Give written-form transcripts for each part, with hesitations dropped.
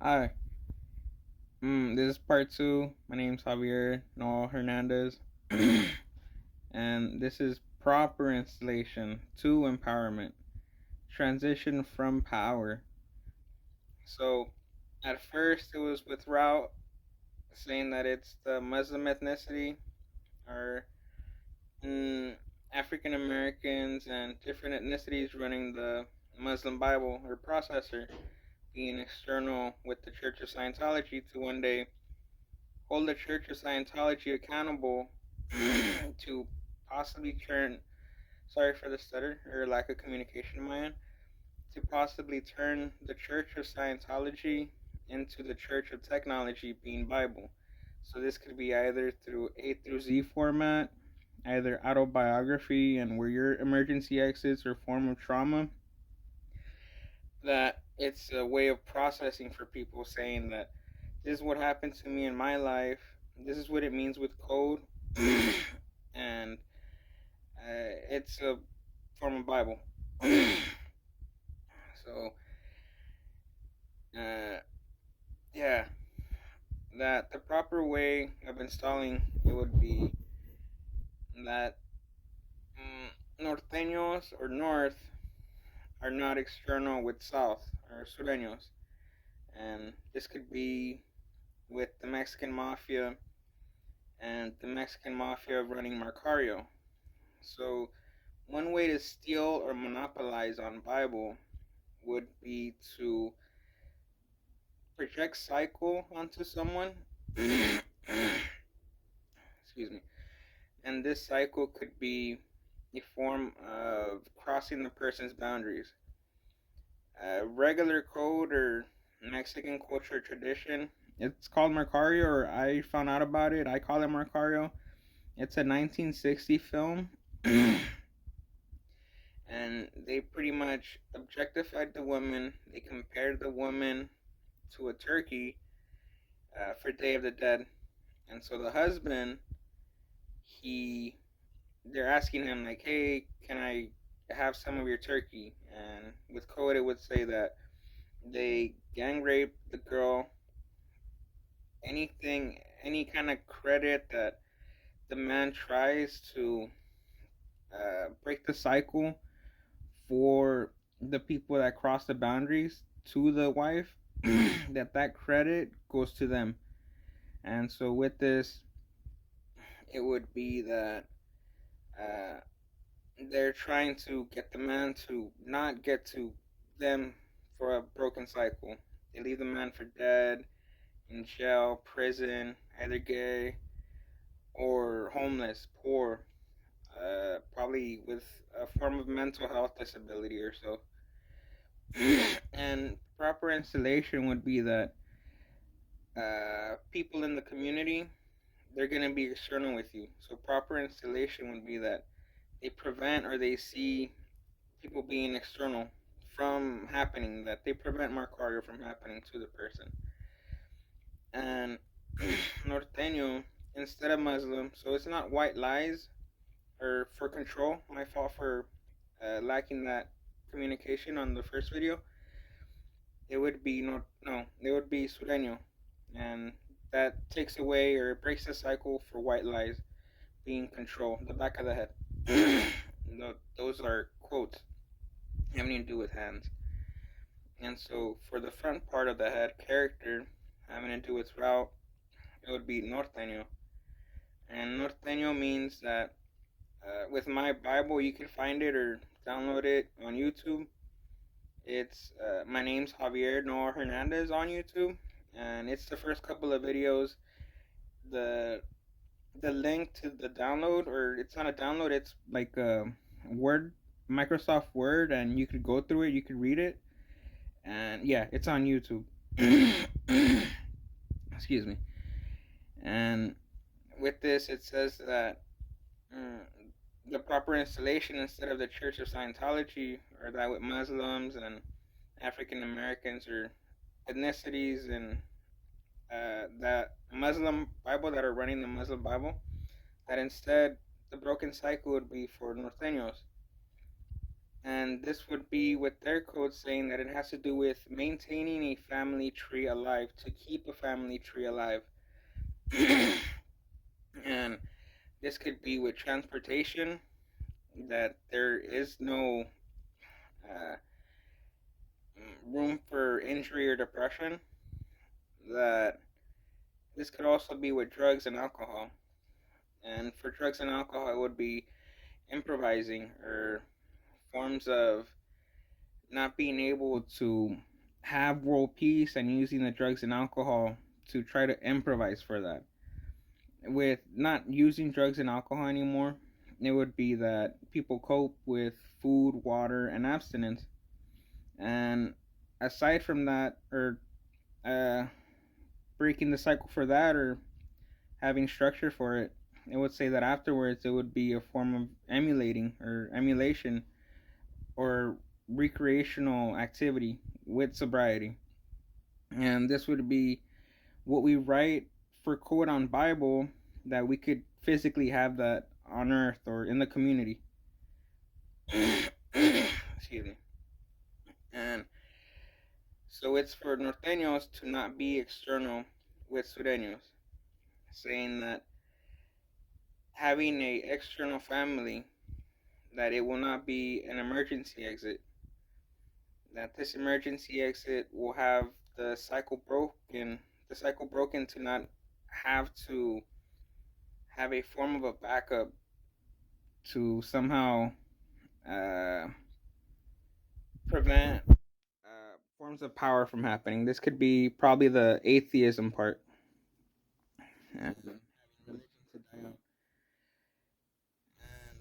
Hi, this is part two. My name's Javier Noel Hernandez, and this is proper installation to empowerment, transition from power. So, at first, it was with Route saying that it's the Muslim ethnicity or African Americans and different ethnicities running the Muslim Bible or processor being external with the Church of Scientology to one day hold the Church of Scientology accountable to possibly turn, sorry for the stutter or lack of communication on my end, to possibly turn the Church of Scientology into the Church of Technology being Bible. So this could be either through A through Z format, either autobiography and where your emergency exits or form of trauma, that it's a way of processing for people saying that this is what happened to me in my life. This is what it means with code, and it's a form of Bible. So, uh, yeah, that the proper way of installing it would be that norteños or north are not external with south or sureños, and this could be with the Mexican mafia and the Mexican mafia running Marcario. So one way to steal or monopolize on Bible would be to project cycle onto someone. Excuse me. And this cycle could be a form of crossing the person's boundaries. Regular code or Mexican culture tradition. It's called Marcario, or I found out about it. I call it Marcario. It's a 1960 film. And they pretty much objectified the woman. They compared the woman to a turkey for Day of the Dead. And so the husband, he, they're asking him like, "Hey, can I have some of your turkey?" And with code, it would say that they gang rape the girl. Anything, any kind of credit that the man tries to break the cycle for the people that cross the boundaries to the wife, that credit goes to them. And so with this, it would be that uh, they're trying to get the man to not get to them for a broken cycle. They leave the man for dead, in jail, prison, either gay or homeless, poor, probably with a form of mental health disability or so. And proper installation would be that people in the community, they're going to be external with you. So proper installation would be that they prevent or they see people being external from happening, that they prevent Marcario from happening to the person. And Norteño, instead of Muslim, so it's not white lies or for control. My fault for lacking that communication on the first video. It would be no, it would be Sureño, and that takes away or breaks the cycle for white lies being control. The back of the head. No, those are quotes having to do with hands. And so for the front part of the head, character having to do with route, it would be norteño. And norteño means that with my Bible, you can find it or download it on YouTube. It's my name's Javier Noah Hernandez on YouTube, and it's the first couple of videos. The the link to the download, or it's not a download, it's like a Word, Microsoft Word, and you could go through it, you could read it, and yeah, it's on YouTube. Excuse me. And with this, it says that mm, the proper installation instead of the Church of Scientology, or that with Muslims and African Americans or ethnicities and that Muslim Bible that are running the Muslim Bible, that instead the broken cycle would be for norteños. And this would be with their code saying that it has to do with maintaining a family tree alive, to keep a family tree alive. And this could be with transportation, that there is no uh, room for injury or depression. That this could also be with drugs and alcohol. And for drugs and alcohol, it would be improvising, or forms of not being able to have world peace and using the drugs and alcohol to try to improvise for that. With not using drugs and alcohol anymore, it would be that people cope with food, water, and abstinence. And aside from that, or uh, breaking the cycle for that, or having structure for it, it would say that afterwards it would be a form of emulating or emulation or recreational activity with sobriety. And this would be what we write for code on Bible, that we could physically have that on earth or in the community. Excuse me. And so it's for norteños to not be external with sureños, saying that having a external family, that it will not be an emergency exit, that this emergency exit will have the cycle broken, to not have to have a form of a backup to somehow uh, prevent forms of power from happening. This could be probably the atheism part, and having religion to die out. And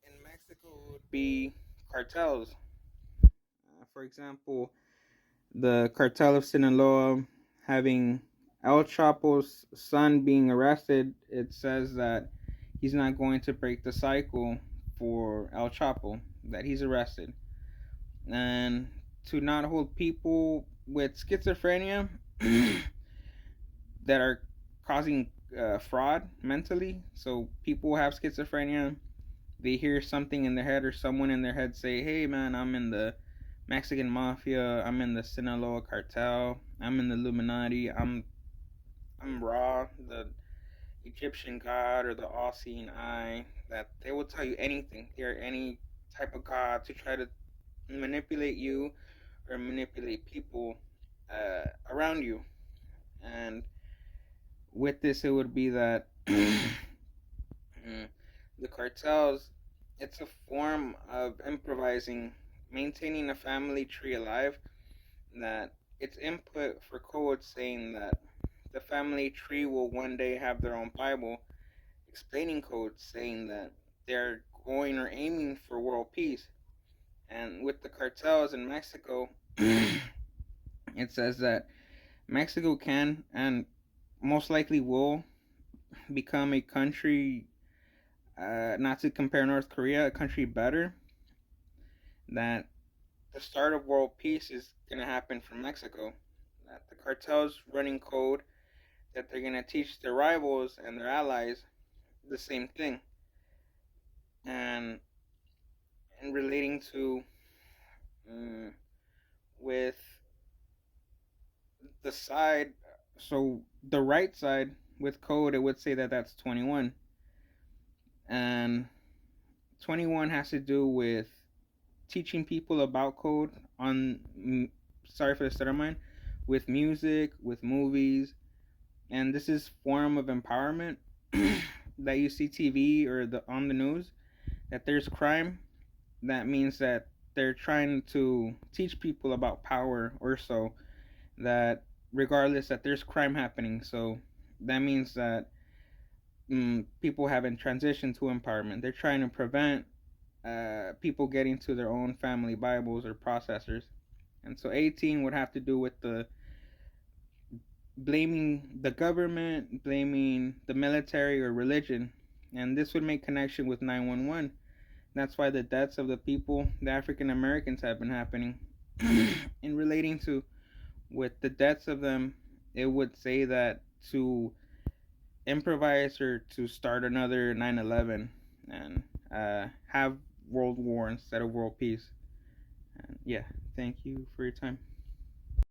in Mexico, it would be cartels. For example, the cartel of Sinaloa having El Chapo's son being arrested. It says that he's not going to break the cycle for El Chapo, that he's arrested. And to not hold people with schizophrenia that are causing fraud mentally. So people have schizophrenia, they hear something in their head, or someone in their head say, "Hey man, I'm in the Mexican mafia, I'm in the Sinaloa cartel, I'm in the Illuminati, I'm Ra, the Egyptian god, or the all-seeing eye." That they will tell you anything. They're any type of god to try to manipulate you or manipulate people around you. And with this, it would be that the cartels, it's a form of improvising, maintaining a family tree alive, that it's input for code saying that the family tree will one day have their own Bible, explaining code saying that they're going or aiming for world peace. And with the cartels in Mexico, it says that Mexico can and most likely will become a country, not to compare North Korea, a country better. That the start of world peace is going to happen from Mexico. That the cartels running code, that they're going to teach their rivals and their allies the same thing. And relating to um, with the side, so the right side with code, it would say that that's 21. And 21 has to do with teaching people about code on, sorry for the stutter mine, with music, with movies. And this is form of empowerment that you see TV or on the news, that there's crime. That means that they're trying to teach people about power, or so, that regardless that there's crime happening. So that means that people haven't transitioned to empowerment. They're trying to prevent people getting to their own family Bibles or processors. And so 18 would have to do with the blaming the government, blaming the military or religion. And this would make connection with 911. That's why the deaths of the people, the African Americans, have been happening. In relating to with the deaths of them, it would say that to improvise or to start another 9/11 and have world war instead of world peace. And yeah, thank you for your time.